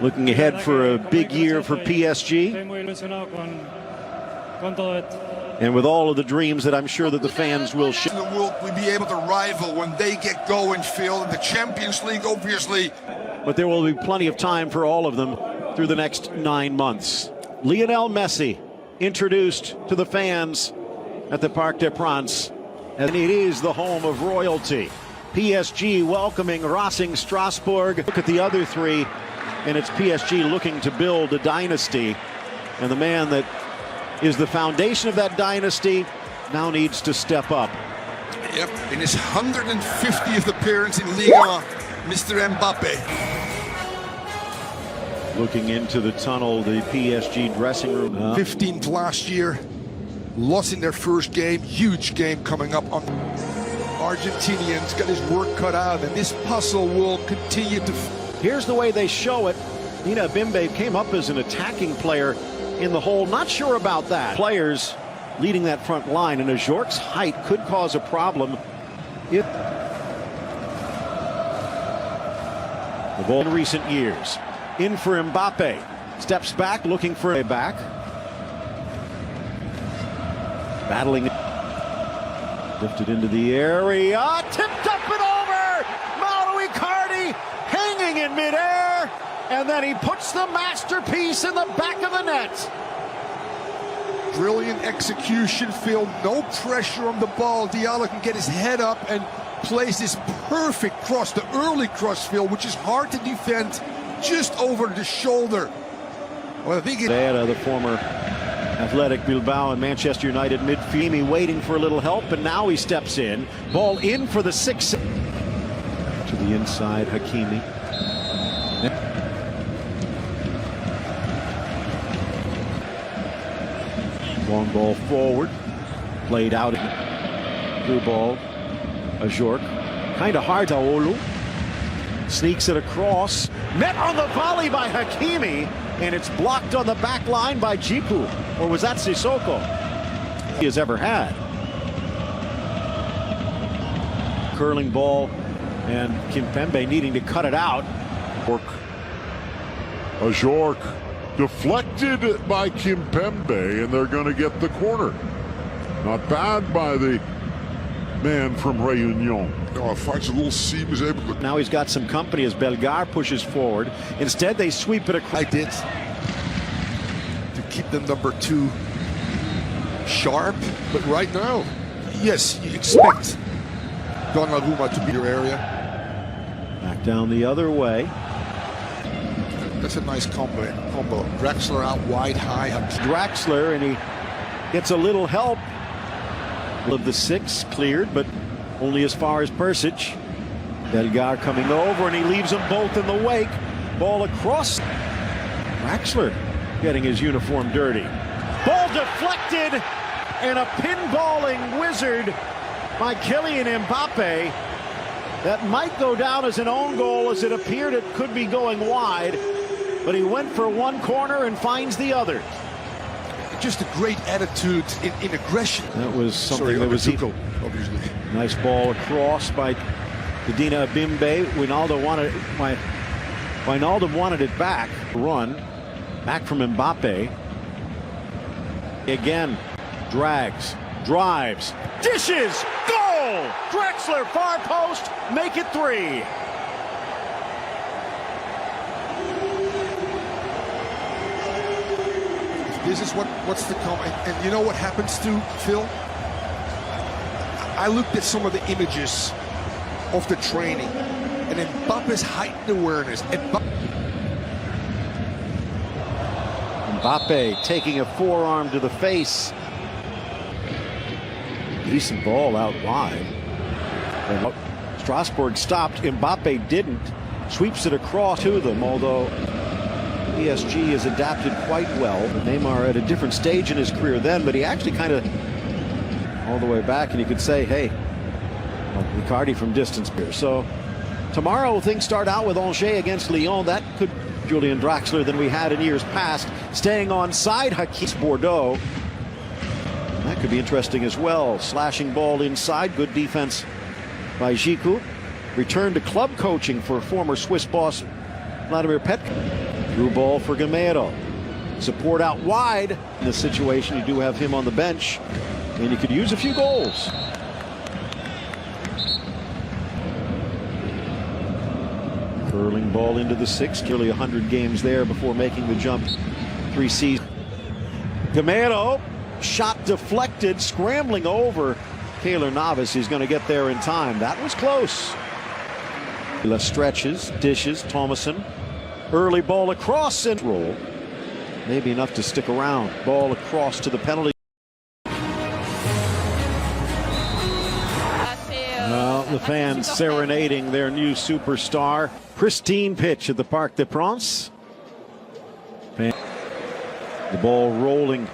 Looking ahead for a big year for PSG. And with all of the dreams that I'm sure that the fans will share. Will we be able to rival when they get going, Phil? In the Champions League, obviously. But there will be plenty of time for all of them through the next 9 months. Lionel Messi introduced to the fans at the Parc des Princes. And it is the home of royalty. PSG welcoming Racing Strasbourg. Look at the other three, and it's PSG looking to build a dynasty. And the man that is the foundation of that dynasty now needs to step up. Yep, in his 150th appearance in Ligue 1, Mr. Mbappe. Looking into the tunnel, the PSG dressing room. 15th last year, lost in their first game, huge game coming up on. Argentinians got his work cut out, and this puzzle will continue to. Here's the way they show it. Nina Bimbe came up as an attacking player in the hole. Not sure about that. Players leading that front line, and Ajorc's height could cause a problem. The ball in recent years. In for Mbappe. Steps back, looking for a back. Battling. Lifted into the area. Tipped up and over! Mauro Icardi hanging in midair. And then he puts the masterpiece in the back of the net. Brilliant execution, Phil. No pressure on the ball. Diallo can get his head up and plays this perfect cross, the early cross, Phil, which is hard to defend, just over the shoulder. Well, I think the former Athletic Bilbao and Manchester United midfield waiting for a little help, and now he steps in. Ball in for the 6. To the inside, Hakimi. Long ball forward, played out through ball. Ajorc, kind of hard to Olu. Sneaks it across, met on the volley by Hakimi, and it's blocked on the back line by Djikou. Or was that Sissoko? He has ever had. Curling ball, and Kimpembe needing to cut it out. Ajorc deflected by Kimpembe, and they're going to get the corner. Not bad by the man from Réunion. Oh, finds a little seam, is able to. Now he's got some company as Bellegarde pushes forward. Instead, they sweep it across. I did. To keep the number 2 sharp, but right now, yes, you expect Donnarumma to be your area. Back down the other way. That's a nice combo. Draxler out wide, high. Draxler, and he gets a little help. Of the 6 cleared, but only as far as Persic. Bellegarde coming over, and he leaves them both in the wake. Ball across. Draxler getting his uniform dirty. Ball deflected, and a pinballing wizard by Kylian Mbappe. That might go down as an own goal, as it appeared it could be going wide. But he went for one corner and finds the other. Just a great attitude in aggression. That was something that was Zuko, obviously. Nice ball across by Dina Bimbe. Wijnaldum wanted it back. Run. Back from Mbappe. Again. Drags. Drives. Dishes. Goal! Draxler far post. Make it 3. This is what's to come, and you know what happens to Phil? I looked at some of the images of the training, and Mbappe's heightened awareness. Mbappe taking a forearm to the face. Decent ball out wide. And Strasbourg stopped. Mbappe didn't. Sweeps it across to them, although PSG has adapted quite well. Neymar at a different stage in his career then, but he actually kind of all the way back, and you could say, hey, well, Icardi from distance here. So tomorrow things start out with Angers against Lyon. That could Julian Draxler than we had in years past. Staying on side, Hіghlіghts Bordeaux. And that could be interesting as well. Slashing ball inside, good defense by Djikou. Return to club coaching for former Swiss boss Vladimir Petka. Through ball for Gamero. Support out wide. In this situation, you do have him on the bench, and you could use a few goals. Curling ball into the sixth. Nearly 100 games there before making the jump 3 seasons. Gamero, shot deflected, scrambling over Taylor Navas. He's going to get there in time. That was close. Stretches, dishes, Thomason. Early ball across and roll. Maybe enough to stick around. Ball across to the penalty. Well, the fans serenading their new superstar. Pristine pitch at the Parc des Princes. The ball rolling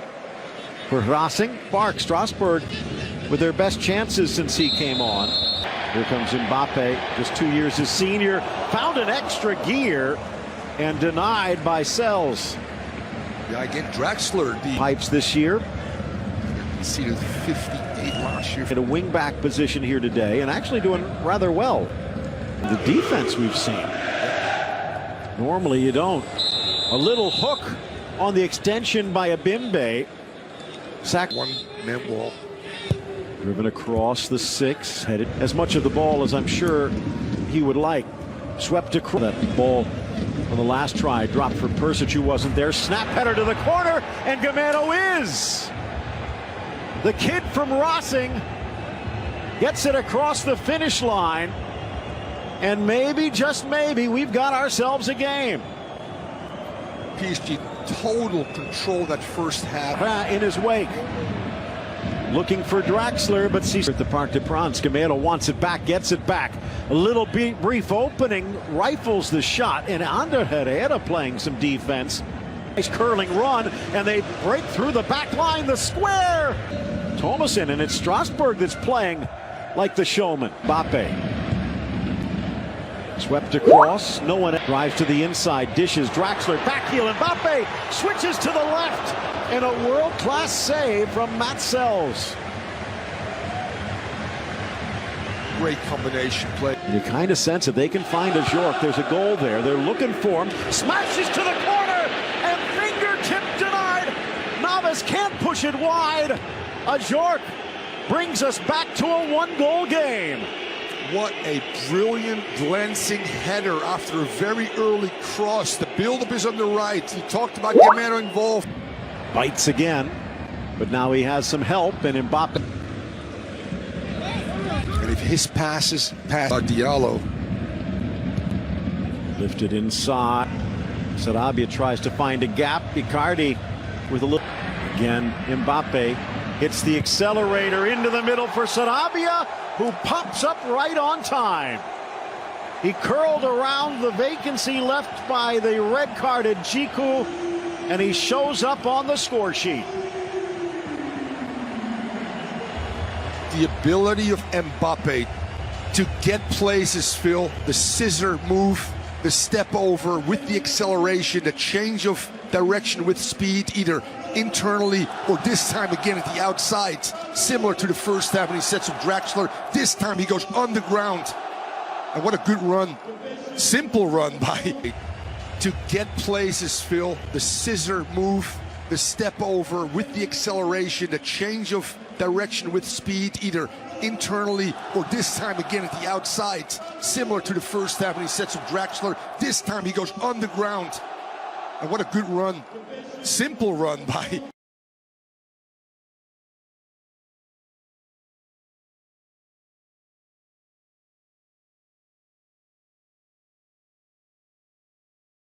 for Racing. Strasbourg with their best chances since he came on. Here comes Mbappe, just 2 years his senior. Found an extra gear and denied by Sells. Yeah, again, Draxler, the Pipes this year. conceded 58 last year. In a wing-back position here today, and actually doing rather well. The defense we've seen. Normally you don't. A little hook on the extension by Abimbe. Sack. One-man wall. Driven across the six. Headed as much of the ball as I'm sure he would like. Swept across that ball on the last try. Dropped for Persic, who wasn't there. Snap header to the corner, and Gamero is. The kid from Racing gets it across the finish line. And maybe, just maybe, we've got ourselves a game. PSG total control that first half. In his wake. Looking for Draxler, but sees at the Parc des Princes. Gamero wants it back, gets it back. A little brief opening, rifles the shot, and Ander Herrera playing some defense. Nice curling run, and they break through the back line, the square. Thomason, and it's Strasbourg that's playing like the showman. Mbappe. Swept across, no one drives to the inside, dishes, Draxler, backheel, and Mbappe switches to the left, and a world-class save from Matt Sells. Great combination play. And you kind of sense if they can find a Jork, there's a goal there. They're looking for him. Smashes to the corner, and fingertip denied. Navas can't push it wide. A Jork brings us back to a one-goal game. What a brilliant glancing header after a very early cross. The build-up is on the right. You talked about Gamero involved. Bites again, but now he has some help, and Mbappe. And if his passes pass Diallo. Lifted inside. Sarabia tries to find a gap. Icardi with a little. Again, Mbappe hits the accelerator into the middle for Sarabia, who pops up right on time. He curled around the vacancy left by the red-carded Jiku, and he shows up on the score sheet. The ability of Mbappe to get places, Phil, the scissor move, the step over with the acceleration, the change of direction with speed, either internally or this time again at the outside, similar to the first half when he sets up Draxler. This time he goes on the ground. And what a good run. Simple run by to get places, Phil, the scissor move, the step over with the acceleration, the change of direction with speed, either internally or this time again at the outside, similar to the first half when he sets up Draxler. This time he goes on the ground. And what a good run. Simple run by